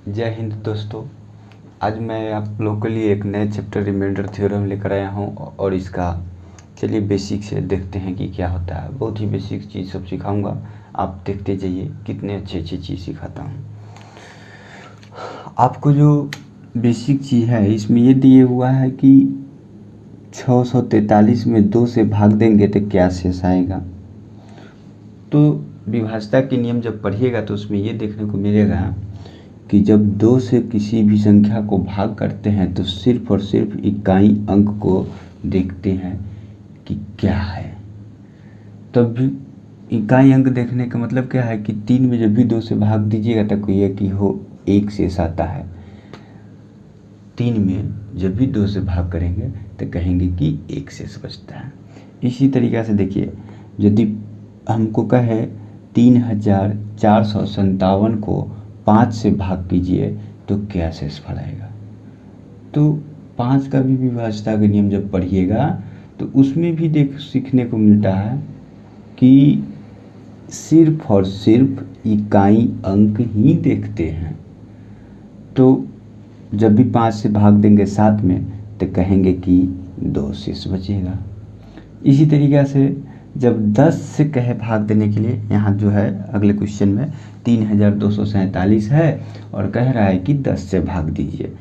जय हिंद दोस्तों। आज मैं आप लोगों के लिए एक नए चैप्टर रिमाइंडर थ्योरम लेकर आया हूं और इसका चलिए बेसिक से देखते हैं कि क्या होता है। बहुत ही बेसिक चीज़ सब सिखाऊंगा, आप देखते जाइए कितने अच्छी चीज़ सिखाता हूं। आपको जो बेसिक चीज़ है इसमें ये दिए हुआ है कि 643 में 2 से भाग देंगे तो क्या शेष आएगा। तो विभाज्यता के नियम जब पढ़िएगा तो उसमें ये देखने को मिलेगा कि जब 2 से किसी भी संख्या को भाग करते हैं तो सिर्फ और सिर्फ इकाई अंक को देखते हैं कि क्या है। तब भी इकाई अंक देखने का मतलब क्या है कि 3 में जब भी 2 से भाग दीजिएगा तो कोई कि हो 1 शेष आता है। 3 में जब भी 2 से भाग करेंगे तो कहेंगे कि 1 शेष बचता है। इसी तरीक़े से देखिए, यदि हमको कहे 3457 को 5 से भाग कीजिए तो क्या शेषफल आएगा। तो 5 का भी विभाज्यता का नियम जब पढ़िएगा तो उसमें भी सीखने को मिलता है कि सिर्फ और सिर्फ इकाई अंक ही देखते हैं। तो जब भी 5 से भाग देंगे 7 में तो कहेंगे कि 2 शेष बचेगा। इसी तरीक़े से जब 10 से कहे भाग देने के लिए, यहाँ जो है अगले क्वेश्चन में 3247 है और कह रहा है कि 10 से भाग दीजिए,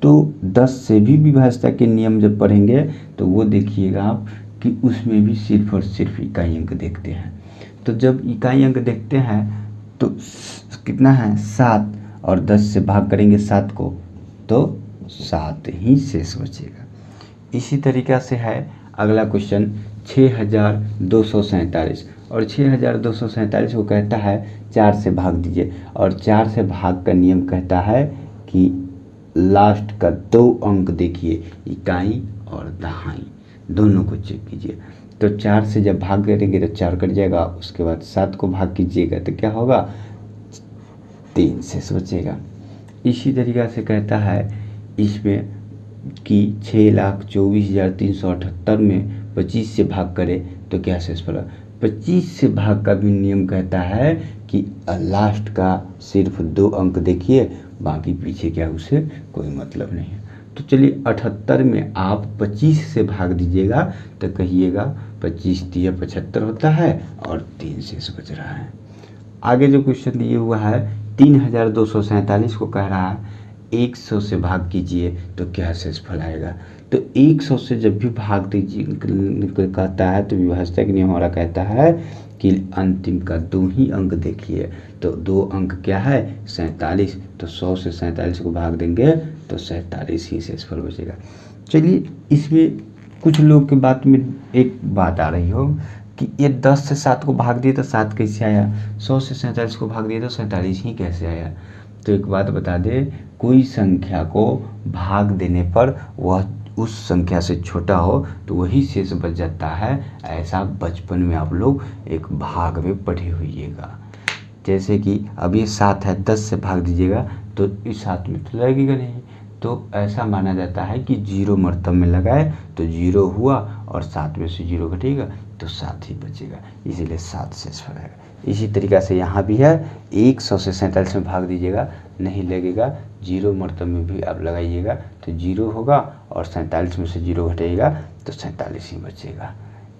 तो 10 से भी विभाज्यता के नियम जब पढ़ेंगे तो वो देखिएगा आप कि उसमें भी सिर्फ और सिर्फ इकाई अंक देखते हैं। तो जब इकाई अंक देखते हैं तो कितना है 7 और 10 से भाग करेंगे 7 को तो 7 ही शेष बचेगा। इसी तरीक़ा से है अगला क्वेश्चन 6247 और 6247 को कहता है 4 से भाग दीजिए और 4 से भाग का नियम कहता है कि लास्ट का 2 अंक देखिए, इकाई और दहाई दोनों को चेक कीजिए। तो 4 से जब भाग करेंगे तो 4 कट जाएगा, उसके बाद 7 को भाग कीजिएगा तो क्या होगा 3 शेष बचेगा। इसी तरीक़ा से कहता है इसमें कि 6,24,378 में 25 से भाग करें तो क्या शेष पड़ा। 25 से भाग का भी नियम कहता है कि लास्ट का सिर्फ 2 अंक देखिए, बाकी पीछे क्या उसे कोई मतलब नहीं है। तो चलिए 78 में आप 25 से भाग दीजिएगा तो कहिएगा 25 तिया 75 होता है और 3 शेष बच रहा है। आगे जो क्वेश्चन दिए हुआ है 3247 को कह रहा है 100 से भाग कीजिए तो क्या शेषफल आएगा। तो 100 से जब भी भाग दीजिए कहता है तो विभाज्यता के नियम हमारा कहता है कि अंतिम का 2 ही अंक देखिए। तो 2 अंक क्या है 47, तो 100 से 47 को भाग देंगे तो 47 ही शेषफल बचेगा। चलिए इसमें कुछ लोग के बात में एक बात आ रही हो कि ये 10 से 7 को भाग दिए तो 7 कैसे आया, 100 से 47 को भाग दिए तो 47 ही कैसे आया। तो एक बात बता दें, कोई संख्या को भाग देने पर वह उस संख्या से छोटा हो तो वही शेष बच जाता है। ऐसा बचपन में आप लोग एक भाग में पढ़े होइएगा। जैसे कि अब ये 7 है, 10 से भाग दीजिएगा तो इस 7 में तो लगेगा नहीं, तो ऐसा माना जाता है कि 0 मर्तब में लगाए तो 0 हुआ और 7 में से 0 घटेगा तो 7 ही बचेगा, इसीलिए 7 शेषफल आएगा। इसी तरीक़ा से यहाँ भी है 100 से 47 में भाग दीजिएगा नहीं लगेगा, 0 मर्तब में भी आप लगाइएगा तो 0 होगा और 47 में से 0 घटेगा तो 47 ही बचेगा।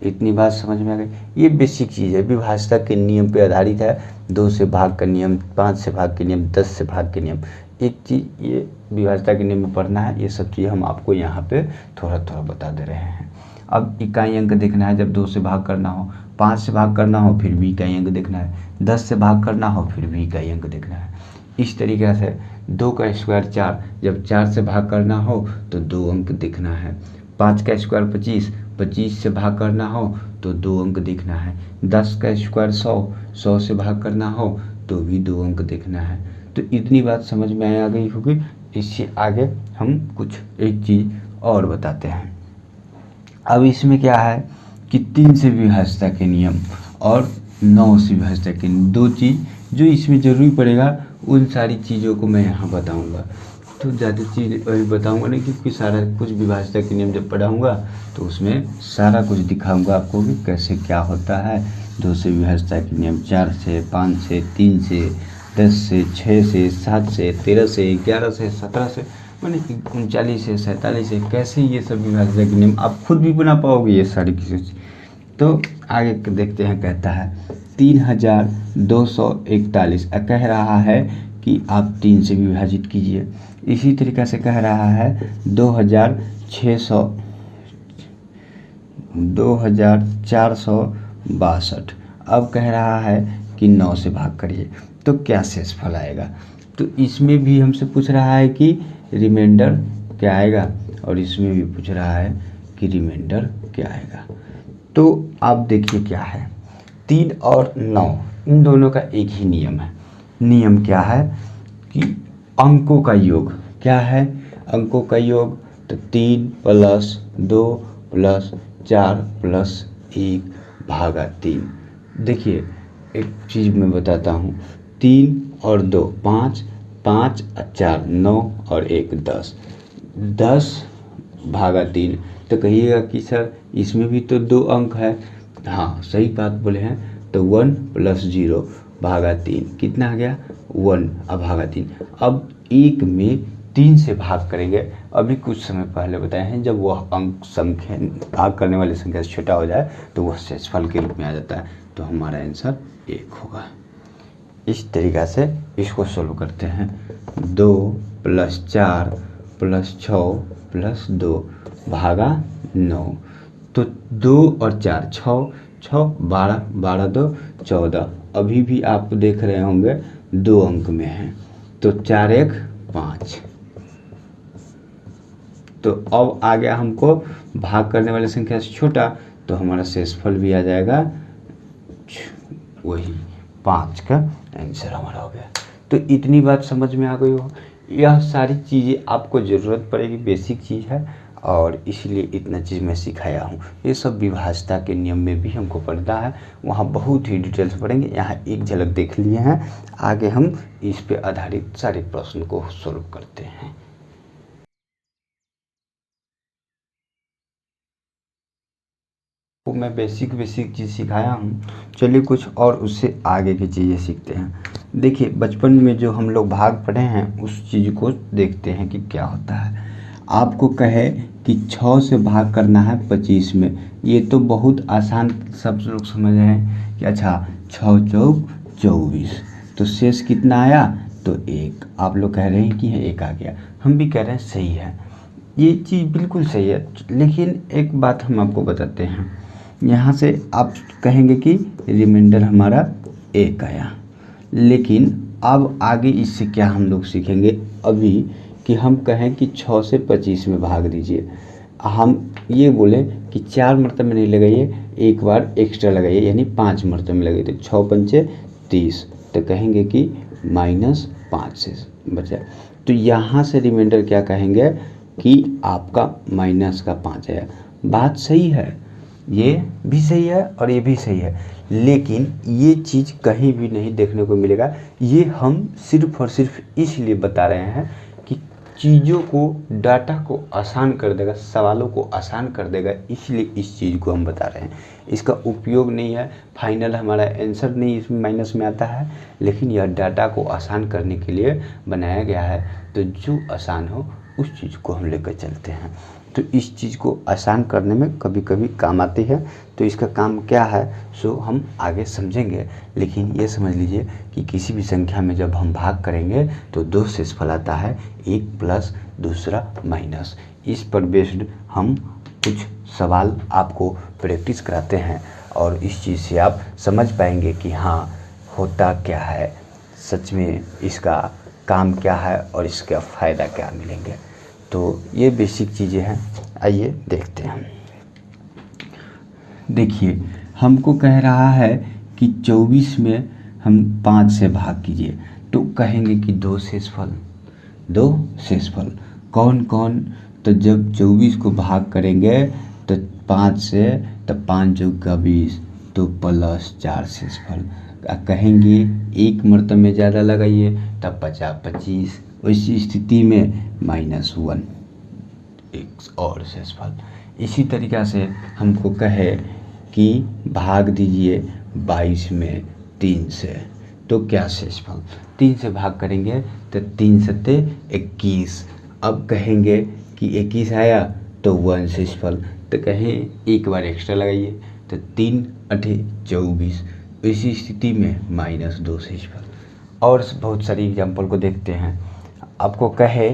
इतनी बात समझ में आ गई। ये बेसिक चीज़ है, विभाज्यता के नियम पे आधारित है। 2 से भाग का नियम, 5 से भाग के नियम, 10 से भाग के नियम, एक चीज़ ये विभाज्यता के नियम में पढ़ना है। ये सब चीज़ हम आपको यहाँ पे थोड़ा थोड़ा बता दे रहे हैं। अब इकाई अंक देखना है, जब 2 से भाग करना हो, 5 से भाग करना हो फिर भी इकाई अंक देखना है, 10 से भाग करना हो फिर भी इकाई अंक देखना है। इस तरीक़े से 2 का स्क्वायर 4, जब 4 से भाग करना हो तो 2 अंक देखना है। 5 का स्क्वायर 25, 25 से भाग करना हो तो 2 अंक देखना है। 10 का स्क्वायर 100, 100 से भाग करना हो तो भी 2 अंक देखना है। तो इतनी बात समझ में आ गई होगी। इससे आगे हम कुछ एक चीज़ और बताते हैं। अब इसमें क्या है कि 3 से विभाज्यता के नियम और 9 से विभाज्यता के नियम, 2 चीज़ जो इसमें ज़रूरी पड़ेगा, उन सारी चीज़ों को मैं यहाँ बताऊँगा। तो ज़्यादा चीज़ वही बताऊँगा नहीं, क्योंकि सारा कुछ विभाज्यता के नियम जब पढ़ाऊँगा तो उसमें सारा कुछ दिखाऊँगा आपको भी कैसे क्या होता है। 2 से विभाज्यता के नियम, 4 से, 5 से, 3 से, 10 से, 6 से, 7 से, 13 से, 11 से, 17 से, माने 39 से, 47 से, कैसे ये सब विभाज्यता के नियम आप खुद भी बना पाओगे ये सारी चीज़। तो आगे देखते हैं, कहता है 3241 कह रहा है कि आप 3 से विभाजित कीजिए। इसी तरीक़ा से कह रहा है 2462 अब कह रहा है कि 9 से भाग करिए, तो क्या शेषफल आएगा। तो इसमें भी हमसे पूछ रहा है कि रिमाइंडर क्या आएगा, और इसमें भी पूछ रहा है कि रिमाइंडर क्या आएगा। तो आप देखिए क्या है, 3 और 9 इन दोनों का एक ही नियम है। नियम क्या है कि अंकों का योग क्या है, अंकों का योग, तो 3 + 2 + 4 + 1 भागा 3। देखिए एक चीज़ मैं बताता हूँ, 3 और 2 5, 5 और 4 9 और 1 10, 10 भागा 3। तो कहिएगा कि सर इसमें भी तो 2 अंक है। हाँ सही बात बोले हैं। तो 1 + 0 भागा 3 कितना आ गया 1 भागा 3। अब 1 में 3 से भाग करेंगे, अभी कुछ समय पहले बताए हैं, जब वह अंक संख्या भाग करने वाली संख्या से छोटा हो जाए तो वह शेषफल के रूप में आ जाता है। तो हमारा आंसर 1 होगा। इस तरीक़ा से इसको सोल्व करते हैं। 2 + 4 + 6 + 2 भागा 9। तो 2 और 4 6 6 12 12 2 14। अभी भी आप देख रहे होंगे 2 अंक में है, तो 4 1 5। तो अब आ गया हमको भाग करने वाली संख्या से छोटा, तो हमारा शेषफल भी आ जाएगा वही 5 का आंसर हमारा हो गया। तो इतनी बात समझ में आ गई हो। यह सारी चीज़ें आपको ज़रूरत पड़ेगी, बेसिक चीज़ है, और इसलिए इतना चीज़ मैं सिखाया हूँ। ये सब विभाज्यता के नियम में भी हमको पढ़ना है, वहाँ बहुत ही डिटेल से पढ़ेंगे। यहाँ एक झलक देख लिए हैं, आगे हम इस पे आधारित सारे प्रश्न को सोल्व करते हैं। तो मैं बेसिक चीज़ सिखाया हूँ, चलिए कुछ और उससे आगे की चीज़ें सीखते हैं। देखिए बचपन में जो हम लोग भाग पढ़े हैं उस चीज़ को देखते हैं कि क्या होता है। आपको कहे कि 6 से भाग करना है 25 में, ये तो बहुत आसान, सब लोग समझ रहे हैं कि अच्छा 6 चौक 24, तो शेष कितना आया, तो 1। आप लोग कह रहे हैं कि 1 आ गया, हम भी कह रहे हैं सही है, ये चीज़ बिल्कुल सही है। लेकिन एक बात हम आपको बताते हैं, यहाँ से आप कहेंगे कि रिमाइंडर हमारा 1 आया, लेकिन अब आगे इससे क्या हम लोग सीखेंगे अभी, कि हम कहें कि 6 से 25 में भाग दीजिए। हम ये बोलें कि 4 मरतबे नहीं लगाइए, एक बार एक्स्ट्रा लगाइए, यानी 5 मरतबे में लगाइए, तो 6 पंचे 30, तो कहेंगे कि -5 से बचा। तो यहाँ से रिमाइंडर क्या कहेंगे कि आपका -5 आया। बात सही है, ये भी सही है और ये भी सही है, लेकिन ये चीज़ कहीं भी नहीं देखने को मिलेगा। ये हम सिर्फ और सिर्फ इसलिए बता रहे हैं कि चीज़ों को, डाटा को आसान कर देगा, सवालों को आसान कर देगा, इसलिए इस चीज़ को हम बता रहे हैं। इसका उपयोग नहीं है, फाइनल हमारा आंसर नहीं इसमें माइनस में आता है, लेकिन यह डाटा को आसान करने के लिए बनाया गया है। तो जो आसान हो उस चीज़ को हम लेकर चलते हैं। तो इस चीज़ को आसान करने में कभी कभी काम आती है, तो इसका काम क्या है सो हम आगे समझेंगे। लेकिन ये समझ लीजिए कि किसी भी संख्या में जब हम भाग करेंगे तो 2 शेषफल आता है, एक प्लस दूसरा माइनस। इस पर बेस्ड हम कुछ सवाल आपको प्रैक्टिस कराते हैं, और इस चीज़ से आप समझ पाएंगे कि हाँ होता क्या है, सच में इसका काम क्या है और इसका फ़ायदा क्या मिलेंगे। तो ये बेसिक चीज़ें हैं, आइए देखते हैं। देखिए हमको कह रहा है कि 24 में हम 5 से भाग कीजिए, तो कहेंगे कि 2 शेषफल कौन कौन, तो जब 24 को भाग करेंगे तो 5 से, तो 5 चौका 20, तो +4 शेषफल। कहेंगे एक मरतबे में ज़्यादा लगाइए तब 50 25, उसी स्थिति में -1 एक और शेषफल। इसी तरीक़ा से हमको कहे कि भाग दीजिए 22 में 3 से, तो क्या शेषफल। 3 से भाग करेंगे तो 3 सत्ते 21। अब कहेंगे कि 21 आया तो 1 शेषफल, तो कहें एक बार एक्स्ट्रा लगाइए तो 3 8 24। इसी स्थिति में -2 शेषफल। और बहुत सारी एग्जाम्पल को देखते हैं। आपको कहे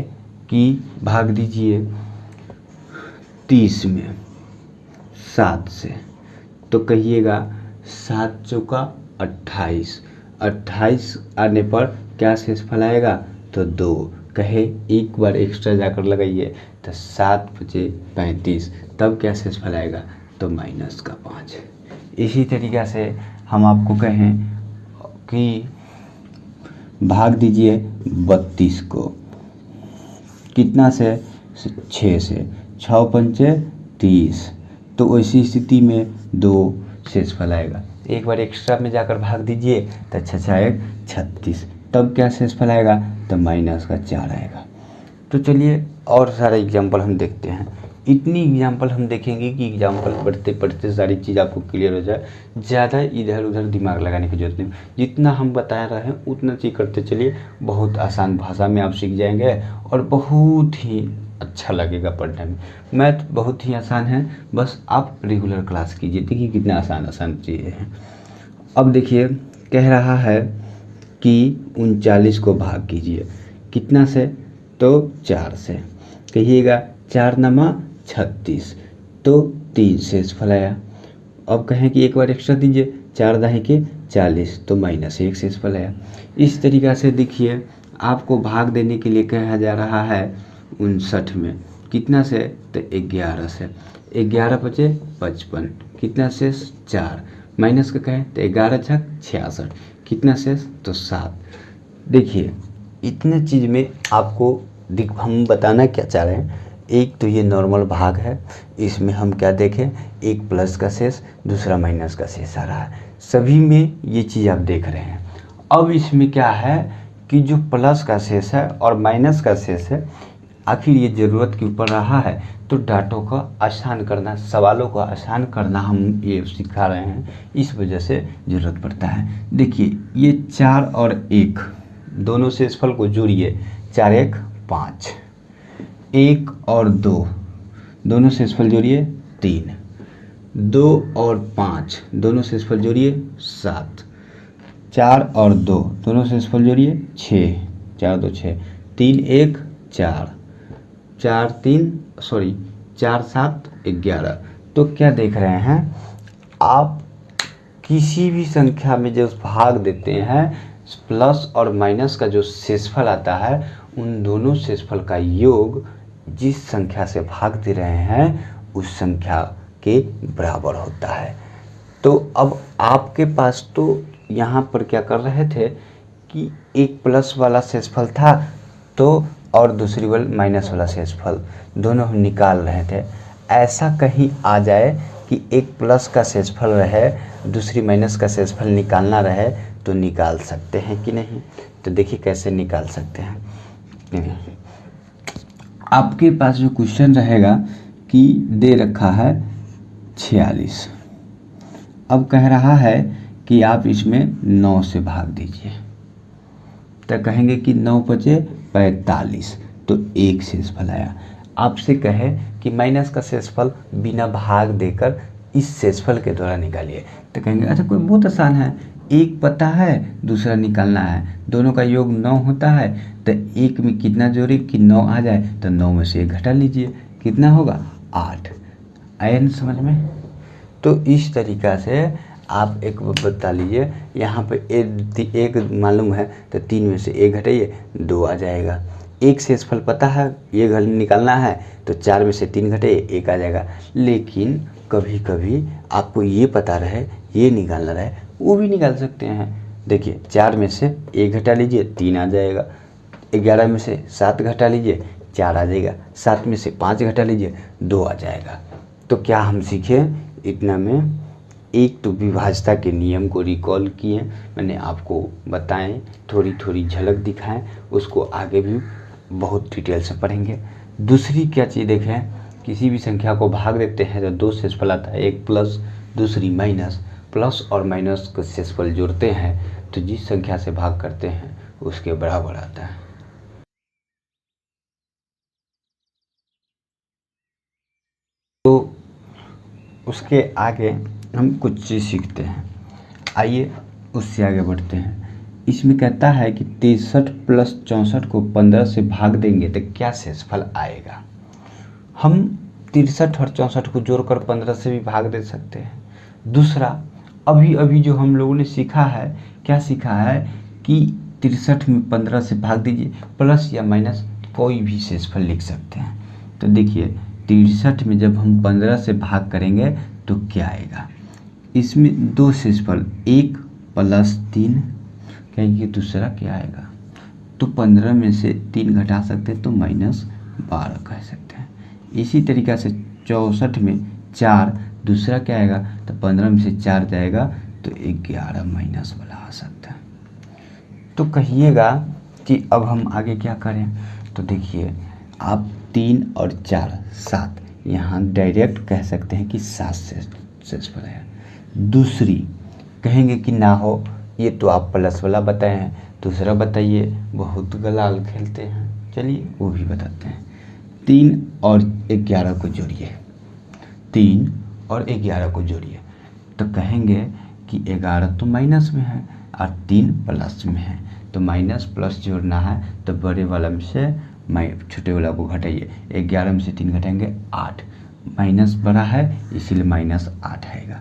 कि भाग दीजिए 30 में 7 से, तो कहिएगा 7 चौका 28, 28 आने पर क्या शेषफल आएगा तो 2। कहे एक बार एक्स्ट्रा जाकर लगाइए तो 7 बचे 35, तब क्या शेषफल आएगा तो -5। इसी तरीक़ा से हम आपको कहें कि भाग दीजिए 32 को कितना से 6 से, 6 पंचे 30, तो ऐसी स्थिति में 2 शेषफल आएगा। एक बार एक्स्ट्रा में जाकर भाग दीजिए तो 6 36, तब क्या शेषफल आएगा तो -4 आएगा। तो चलिए और सारे एग्जाम्पल हम देखते हैं। इतनी एग्जाम्पल हम देखेंगे कि एग्जाम्पल पढ़ते पढ़ते सारी चीज़ आपको क्लियर हो जाए, ज़्यादा इधर उधर दिमाग लगाने की जरूरत नहीं। जितना हम बता रहे हैं उतना चीज़ करते चलिए, बहुत आसान भाषा में आप सीख जाएंगे और बहुत ही अच्छा लगेगा पढ़ने में। मैथ बहुत ही आसान है, बस आप रेगुलर क्लास कीजिए, देखिए कितना आसान चीज़ें हैं। अब देखिए कह रहा है कि 39 को भाग कीजिए कितना से तो 4 से, कहिएगा 4 नमा 36, तो 3 शेषफल आया। अब कहें कि एक बार एक्स्ट्रा दीजिए 4 दाही के 40, तो -1 शेषफल आया। इस तरीक़ा से देखिए आपको भाग देने के लिए कहा जा रहा है 59 में कितना से तो 11 से, 11 बचे 55, कितना शेष 4, माइनस का कहें तो 11 छक 66, कितना शेष तो 7। देखिए इतने चीज़ में आपको हम बताना क्या चाह रहे हैं, एक तो ये नॉर्मल भाग है, इसमें हम क्या देखें, एक प्लस का शेष दूसरा माइनस का शेष आ रहा है, सभी में ये चीज़ आप देख रहे हैं। अब इसमें क्या है कि जो प्लस का शेष है और माइनस का शेष है, आखिर ये ज़रूरत क्यों पड़ रहा है, तो डाटों का आसान करना, सवालों को आसान करना हम ये सिखा रहे हैं, इस वजह से ज़रूरत पड़ता है। देखिए ये 4 और 1 दोनों शेषफल को जोड़िए, 4 1 5, 1 और 2 दोनों शेषफल जोड़िए 3, 2 और 5 दोनों शेषफल जोड़िए 7, 4 और 2 दोनों शेषफल जोड़िए 6, 4 2 6, 3 1 4, 4 7 11। तो क्या देख रहे हैं आप, किसी भी संख्या में जो भाग देते हैं प्लस और माइनस का जो शेषफल आता है, उन दोनों शेषफल का योग जिस संख्या से भाग दे रहे हैं उस संख्या के बराबर होता है। तो अब आपके पास तो यहाँ पर क्या कर रहे थे कि एक प्लस वाला शेषफल था तो और दूसरी वाला माइनस वाला शेषफल, दोनों हम निकाल रहे थे। ऐसा कहीं आ जाए कि एक प्लस का शेषफल रहे दूसरी माइनस का शेषफल निकालना रहे, तो निकाल सकते हैं कि नहीं। तो देखिए कैसे निकाल सकते हैं। आपके पास जो क्वेश्चन रहेगा कि दे रखा है 46, अब कह रहा है कि आप इसमें 9 से भाग दीजिए, तो कहेंगे कि 9 बचे 45, तो 1 शेषफल आया। आपसे कहे कि माइनस का शेषफल बिना भाग देकर इस शेषफल के द्वारा निकालिए, तो कहेंगे अच्छा कोई बहुत आसान है, एक पता है दूसरा निकालना है, दोनों का योग 9 होता है, तो एक में कितना जोड़े कि 9 आ जाए, तो 9 में से 1 घटा लीजिए, कितना होगा 8। आया न समझ में। तो इस तरीक़ा से आप एक बता लीजिए, यहाँ पे एक मालूम है तो 3 में से 1 घटाइए 2 आ जाएगा। एक शेषफल पता है ये घर निकालना है तो 4 में से 3 घटाइए 1 आ जाएगा। लेकिन कभी कभी आपको ये पता रहे ये निकालना रहे, वो भी निकाल सकते हैं। देखिए 4 में से 1 घटा लीजिए 3 आ जाएगा, 11 में से 7 घटा लीजिए 4 आ जाएगा, 7 में से 5 घटा लीजिए 2 आ जाएगा। तो क्या हम सीखे इतना में, एक तो विभाज्यता के नियम को रिकॉल किए, मैंने आपको बताएं, थोड़ी थोड़ी झलक दिखाएं, उसको आगे भी बहुत डिटेल से पढ़ेंगे। दूसरी क्या चीज़ देखें, किसी भी संख्या को भाग देते हैं तो 2 शेषफल आता है, एक प्लस दूसरी माइनस। प्लस और माइनस को शेषफल जोड़ते हैं तो जिस संख्या से भाग करते हैं उसके बराबर आता है। तो उसके आगे हम कुछ चीज़ सीखते हैं। आइए उससे आगे बढ़ते हैं। इसमें कहता है कि 63 प्लस 64 को 15 से भाग देंगे तो क्या शेषफल आएगा। हम 63 और 64 को जोड़कर 15 से भी भाग दे सकते हैं। दूसरा, अभी अभी जो हम लोगों ने सीखा है, क्या सीखा है कि 63 में 15 से भाग दीजिए, प्लस या माइनस कोई भी शेषफल लिख सकते हैं। तो देखिए 63 में जब हम 15 से भाग करेंगे तो क्या आएगा। इसमें दो शेषफल, 1 प्लस 3 कहेंगे, दूसरा क्या आएगा तो 15 में से 3 घटा सकते हैं तो -12 कह सकते हैं। इसी तरीक़ा से 64 में 4, दूसरा क्या आएगा तो 15 में से 4 जाएगा तो 11 माइनस वाला आ सकता है। तो कहिएगा कि अब हम आगे क्या करें। तो देखिए आप 3 और 4 7, यहाँ डायरेक्ट कह सकते हैं कि 7 शेषफल है। दूसरी कहेंगे कि ना हो, ये तो आप प्लस वाला बताए हैं, दूसरा बताइए, बहुत गलाल खेलते हैं, चलिए वो भी बताते हैं। 3 और 11 को जोड़िए, 3 और 11 को जोड़िए तो कहेंगे कि 11 तो माइनस में है और 3 प्लस में है, तो माइनस प्लस जोड़ना है तो बड़े वाला में से छोटे वाला को घटाइए। 11 में से 3 घटाएंगे 8, माइनस बड़ा है इसीलिए -8 आएगा।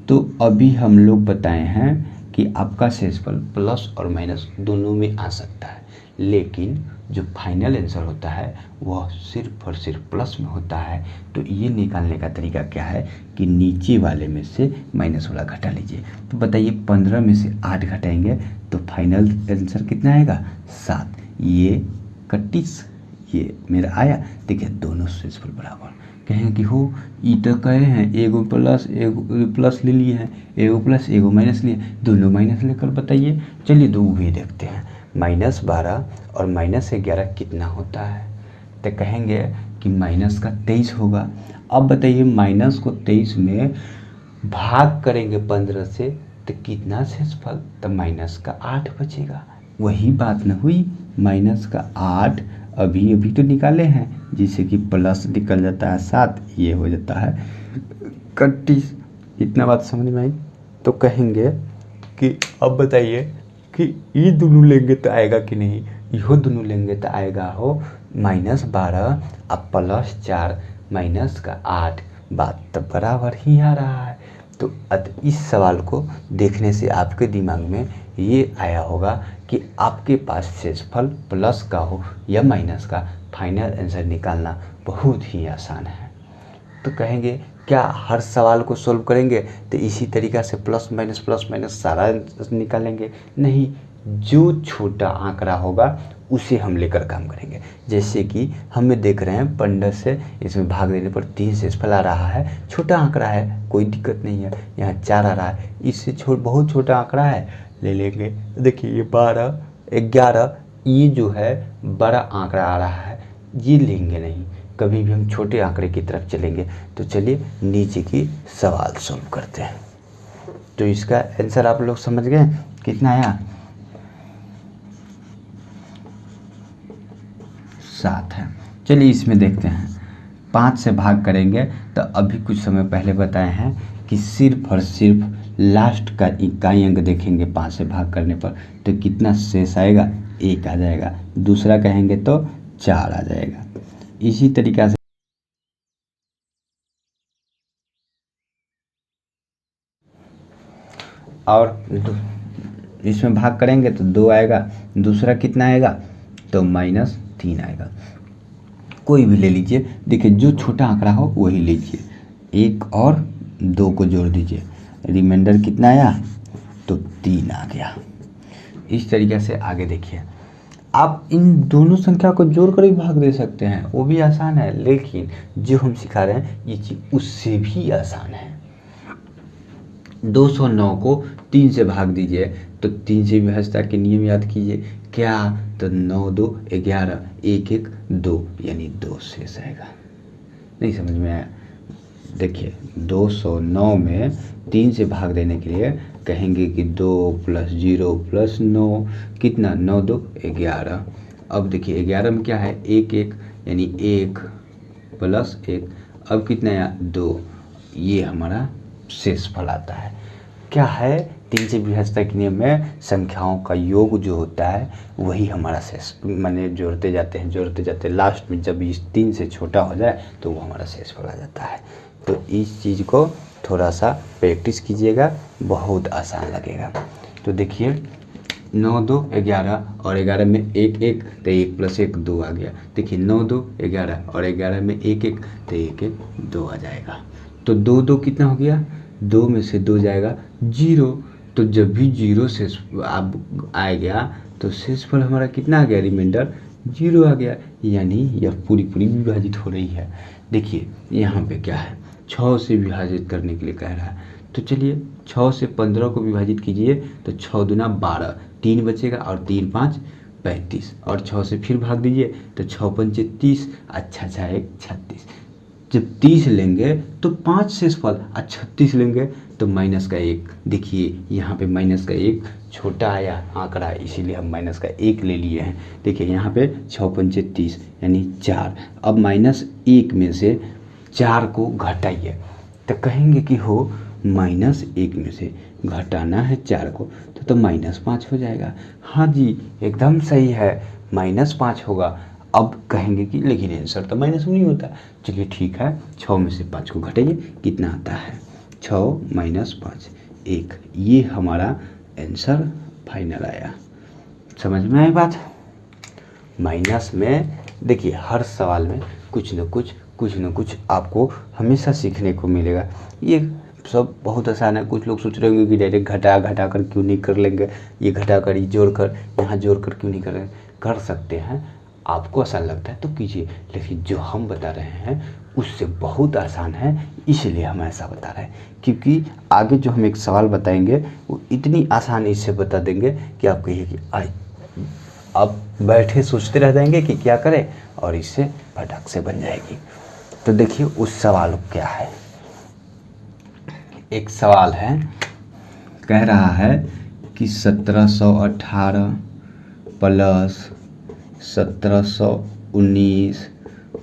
तो अभी हम लोग बताए हैं कि आपका शेषफल प्लस और माइनस दोनों में आ सकता है, लेकिन जो फाइनल आंसर होता है वह सिर्फ और सिर्फ प्लस में होता है। तो ये निकालने का तरीका क्या है कि नीचे वाले में से माइनस वाला घटा लीजिए। तो बताइए 15 में से 8 घटाएंगे तो फाइनल आंसर कितना आएगा 7, ये 31, ये मेरा आया। देखिए दोनों शेषफल बराबर। कहें कि हो ई तो कहे हैं एगो प्लस ले लिए हैं, एगो प्लस एगो माइनस लिए, दोनों माइनस लेकर बताइए। चलिए दो भी देखते हैं, -12 और -11 कितना होता है। तो कहेंगे कि माइनस का 23 होगा। अब बताइए माइनस को 23 में भाग करेंगे 15 से तो कितना शेषफल, तो माइनस का 8 बचेगा। वही बात न हुई, माइनस का 8 अभी अभी तो निकाले हैं, जिससे कि प्लस निकल जाता है 7, ये हो जाता है 31। इतना बात समझ में आई। तो कहेंगे कि अब बताइए कि ये दोनों लेंगे तो आएगा कि नहीं, इहो दोनों लेंगे तो आएगा हो -12 अब +4 माइनस का 8, बात तो बराबर ही आ रहा है। तो इस सवाल को देखने से आपके दिमाग में ये आया होगा कि आपके पास शेषफल प्लस का हो या माइनस का, फाइनल आंसर निकालना बहुत ही आसान है। तो कहेंगे क्या हर सवाल को सोल्व करेंगे तो इसी तरीक़ा से प्लस माइनस सारा निकालेंगे? नहीं, जो छोटा आंकड़ा होगा उसे हम लेकर काम करेंगे। जैसे कि हमें देख रहे हैं 15 से इसमें भाग देने पर 3 शेषफल आ रहा है, छोटा आंकड़ा है, कोई दिक्कत नहीं है। यहाँ 4 आ रहा है, इससे बहुत छोटा आंकड़ा है, ले लेंगे। देखिए ये 12 11, ये जो है बड़ा आंकड़ा आ रहा है, ये लेंगे नहीं, कभी भी हम छोटे आंकड़े की तरफ चलेंगे। तो चलिए नीचे की सवाल सॉल्व करते हैं। तो इसका आंसर आप लोग समझ गए कितना आया, 7 है। चलिए इसमें देखते हैं, 5 से भाग करेंगे तो अभी कुछ समय पहले बताए हैं कि सिर्फ और सिर्फ लास्ट का इकाई अंक देखेंगे 5 से भाग करने पर तो कितना शेष आएगा, 1 आ जाएगा। दूसरा कहेंगे तो 4 आ जाएगा। इसी तरीक़ा से और इसमें भाग करेंगे तो 2 आएगा, दूसरा कितना आएगा तो -3 आएगा। कोई भी ले लीजिए, देखिए जो छोटा आंकड़ा हो वही लीजिए। 1 और 2 को जोड़ दीजिए, रिमाइंडर कितना आया तो 3 आ गया। इस तरीके से आगे देखिए, आप इन दोनों संख्या को जोड़कर भी भाग दे सकते हैं, वो भी आसान है, लेकिन जो हम सिखा रहे हैं ये चीज़ उससे भी आसान है। 209 को 3 से भाग दीजिए तो 3 से विभाज्यता के नियम याद कीजिए, क्या तो 9 2 11, 1 1 2 यानी 2 शेष आएगा। नहीं समझ में आया, देखिए 209 में 3 से भाग देने के लिए कहेंगे कि 2 + 0 + 9 कितना, 9 2 11। अब देखिए 11 में क्या है, 1 1 यानी 1 + 1, अब कितना आया 2, ये हमारा शेषफल आता है। क्या है, 3 से विभाज्यता के नियम में संख्याओं का योग जो होता है वही हमारा शेष, माने जोड़ते जाते हैं, लास्ट में जब इस 3 से छोटा हो जाए तो वो हमारा शेषफल आ जाता है। तो इस चीज़ को थोड़ा सा प्रैक्टिस कीजिएगा, बहुत आसान लगेगा। तो देखिए 9 2 11 और 11 में 1 1 तो 1 + 1 2 आ गया। देखिए 9 2 11 और 11 में 1 1 तो 1 1 2 आ जाएगा। तो 2 2 कितना हो गया, 2 में से 2 जाएगा 0। तो जब भी 0 शेष आप आ गया तो शेषफल हमारा कितना आ गया, रिमाइंडर 0 आ गया, यानी यह पूरी विभाजित हो रही है। देखिए यहाँ पे क्या है, 6 से विभाजित करने के लिए कह रहा है, तो चलिए 6 से 15 को विभाजित कीजिए तो 6 दूना 12, 3 बचेगा और 3 5 35, और 6 से फिर भाग दीजिए तो 6 पंचे 30, अच्छा 1 36। जब 30 लेंगे तो 5 शेषफल, और 36 लेंगे तो -1। देखिए यहाँ पे -1 छोटा आया आंकड़ा, इसीलिए हम -1 ले लिए हैं। देखिए यहाँ पे 6 पंचे 30 यानी 4। अब -1 में से 4 को घटाइए तो कहेंगे कि हो -1 में से घटाना है 4 को तो -5 हो जाएगा। हाँ जी एकदम सही है, -5 होगा। अब कहेंगे कि लेकिन आंसर तो माइनस में नहीं होता। चलिए ठीक है, 6 में से 5 को घटाइए, कितना आता है 6 - 5 1, ये हमारा आंसर फाइनल आया। समझ में आई बात। माइनस में देखिए हर सवाल में कुछ न कुछ आपको हमेशा सीखने को मिलेगा। ये सब बहुत आसान है। कुछ लोग सोच रहे होंगे कि डायरेक्ट घटा कर क्यों नहीं कर लेंगे, ये घटा कर, ये जोड़ कर, यहाँ जोड़ कर क्यों नहीं करेंगे। कर सकते हैं, आपको आसान लगता है तो कीजिए, लेकिन जो हम बता रहे हैं उससे बहुत आसान है, इसलिए हम ऐसा बता रहे हैं। क्योंकि आगे जो हम एक सवाल बताएंगे वो इतनी आसानी से बता देंगे कि आप कहिए कि अब बैठे सोचते रह जाएंगे कि क्या करें, और इससे फटाक से बन जाएगी। तो देखिए उस सवाल को क्या है, एक सवाल है, कह रहा है कि 1718 + 1719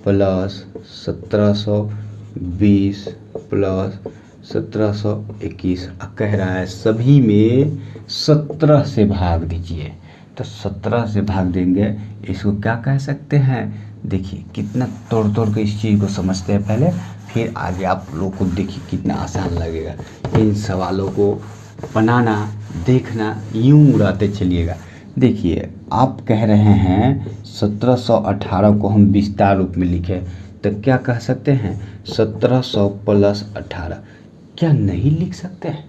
+ 1720 + 1721, कह रहा है सभी में 17 से भाग दीजिए। तो 17 से भाग देंगे, इसको क्या कह सकते हैं। देखिए कितना तोड़ के इस चीज़ को समझते हैं पहले, फिर आगे आप लोग को देखिए कितना आसान लगेगा। इन सवालों को बनाना, देखना, यूं उड़ाते चलिएगा। देखिए आप कह रहे हैं 1718 को हम विस्तार रूप में लिखें तो क्या कह सकते हैं, 1700 + 18। क्या नहीं लिख सकते हैं,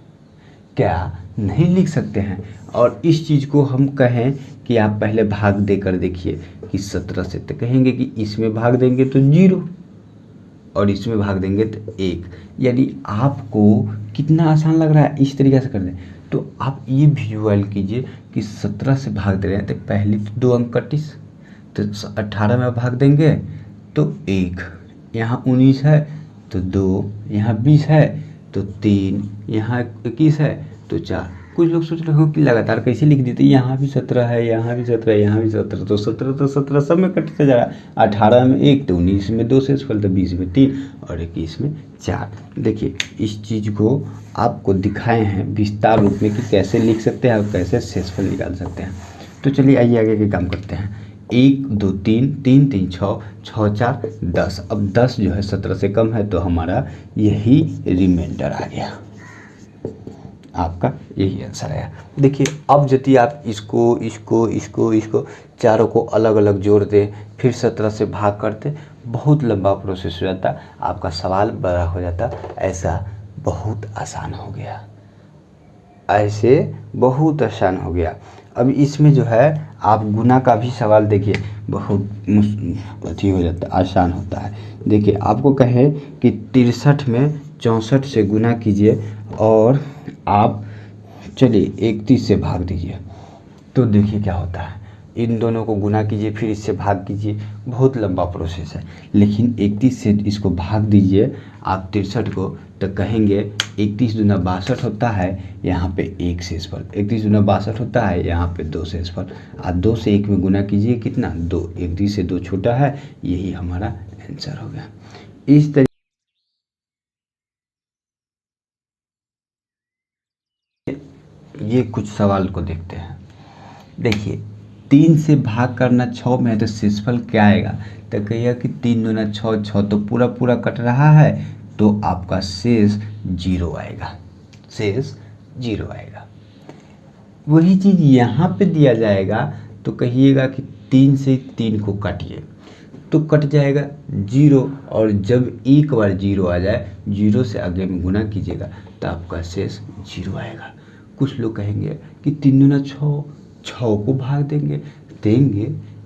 क्या नहीं लिख सकते हैं। और इस चीज़ को हम कहें कि आप पहले भाग देकर देखिए कि 17 से, तो कहेंगे कि इसमें भाग देंगे तो 0 और इसमें भाग देंगे तो 1। यानी आपको कितना आसान लग रहा है, इस तरीके से कर दें। तो आप ये विजुअल कीजिए कि 17 से भाग दे रहे हैं तो पहले तो 2 अंक कटिस, तो 18 में भाग देंगे तो 1, यहाँ 19 है तो 2, यहाँ 20 है तो 3, यहाँ 21 है तो 4। कुछ लोग सोच रहे हो कि लगातार कैसे लिख देते, यहाँ भी 17 है, यहाँ भी 17 है, यहाँ भी 17, तो 17 सब में कटते जा रहा है। 18 में 1 तो 19 में 2 शेषफल, तो 20 में 3 और 21 में 4। देखिए इस चीज़ को आपको दिखाए हैं विस्तार रूप में कि कैसे लिख सकते हैं और कैसे शेषफल निकाल सकते हैं। तो चलिए आइए आगे के काम करते हैं। 1 2 3 3 3 6 6 4 10। अब 10 जो है 17 से कम है तो हमारा यही रिमाइंडर आ गया, आपका यही आंसर है। देखिए अब यदि आप इसको चारों को अलग अलग जोड़ दें, फिर 17 से भाग करते, बहुत लंबा प्रोसेस हो जाता, आपका सवाल बड़ा हो जाता। ऐसा बहुत आसान हो गया, ऐसे बहुत आसान हो गया। अब इसमें जो है आप गुना का भी सवाल देखिए, बहुत अथी हो जाता, आसान होता है। देखिए आपको कहे कि 63 में 64 से गुना कीजिए और आप चलिए 31 से भाग दीजिए, तो देखिए क्या होता है। इन दोनों को गुना कीजिए, फिर इससे भाग कीजिए, बहुत लंबा प्रोसेस है। लेकिन 31 से इसको भाग दीजिए आप 63 को, तो कहेंगे 31 दूना 62 होता है, यहाँ पे 1 शेषफल, 31 दूना 62 होता है, यहाँ पे 2 शेषफल। आप 2 से 1 में गुना कीजिए, कितना 2, 31 से 2 छोटा है, यही हमारा आंसर हो गया। इस तरीके ये कुछ सवाल को देखते हैं। देखिए 3 से भाग करना 6 में है, तो शेषफल क्या आएगा, तो कहिएगा कि 3 दूना 6, 6 तो पूरा पूरा कट रहा है, तो आपका शेष 0 आएगा, शेष 0 आएगा। वही चीज़ यहाँ पे दिया जाएगा, तो कहिएगा कि 3 से 3 को काटिए, तो कट जाएगा 0, और जब एक बार 0 आ जाए, 0 से आगे में गुना कीजिएगा, तो आपका शेष 0 आएगा। कुछ लोग कहेंगे कि 3 दूना 6, 6 को भाग देंगे,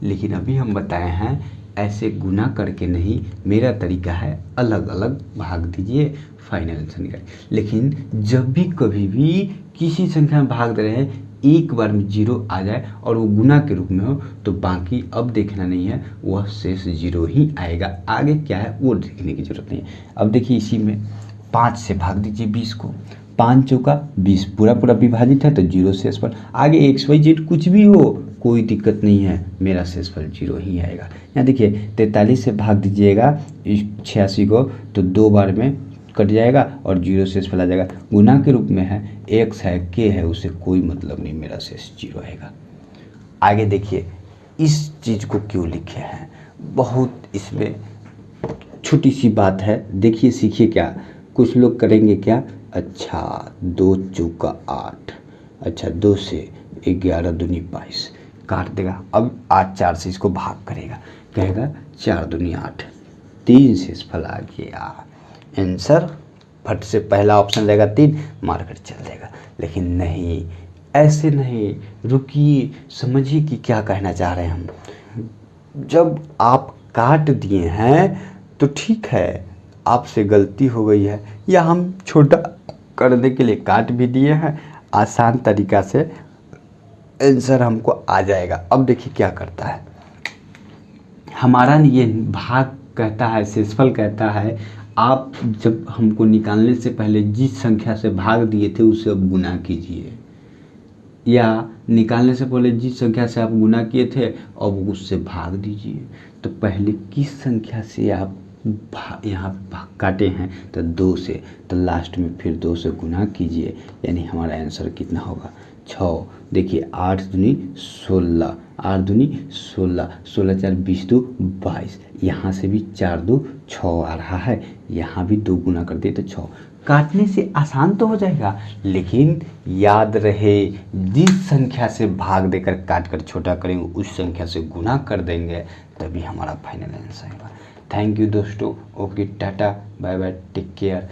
लेकिन अभी हम बताए हैं ऐसे गुना करके नहीं, मेरा तरीका है अलग अलग भाग दीजिए, फाइनल आंसर निकालिए। लेकिन जब भी कभी भी किसी संख्या में भाग दे रहे हैं, एक बार में 0 आ जाए और वो गुना के रूप में हो, तो बाकी अब देखना नहीं है, वह शेष 0 ही आएगा। आगे क्या है वो देखने की जरूरत नहीं है। अब देखिए इसी में 5 से भाग दीजिए 20 को, 5 चौका 20 पूरा पूरा विभाजित है, तो 0 शेषफल। आगे XYZ कुछ भी हो कोई दिक्कत नहीं है, मेरा शेषफल 0 ही आएगा। यहाँ देखिए 43 से भाग दीजिएगा 86 को, तो 2 बार में कट जाएगा और 0 शेषफल आ जाएगा। गुना के रूप में है, x है, k है, उससे कोई मतलब नहीं, मेरा शेष 0 आएगा। आगे देखिए इस चीज़ को क्यों लिखे हैं, बहुत इसमें छोटी सी बात है, देखिए सीखिए क्या। कुछ लोग करेंगे क्या, अच्छा 2 चौका 8, अच्छा 2 से 11 दूनी 22 काट देगा। अब 8 4 से इसको भाग करेगा, कहेगा 4 दूनी 8, 3 शेषफल आ गया, आंसर फट से पहला ऑप्शन लेगा 3, मारकर चल देगा। लेकिन नहीं, ऐसे नहीं, रुकिए समझिए कि क्या कहना चाह रहे हैं हम। जब आप काट दिए हैं तो ठीक है, आपसे गलती हो गई है, या हम छोटा करने के लिए काट भी दिए हैं, आसान तरीका से आंसर हमको आ जाएगा। अब देखिए क्या करता है हमारा, ये भाग कहता है, शेषफल कहता है, आप जब हमको निकालने से पहले जिस संख्या से भाग दिए थे उसे अब गुना कीजिए, या निकालने से पहले जिस संख्या से आप गुना किए थे अब उससे भाग दीजिए। तो पहले किस संख्या से आप यहाँ काटे हैं, तो 2 से, तो लास्ट में फिर 2 से गुना कीजिए, यानी हमारा आंसर कितना होगा 6। देखिए 8 दूनी 16, 8 दूनी 16, 16 4 20 2 22, यहाँ से भी 4 2 6 आ रहा है, यहाँ भी 2 गुना कर दिए तो 6। काटने से आसान तो हो जाएगा, लेकिन याद रहे जिस संख्या से भाग देकर काट कर छोटा करेंगे उस संख्या से गुना कर देंगे, तभी हमारा फाइनल आंसर आएगा। थैंक यू दोस्तों, okay tata bye bye, take care.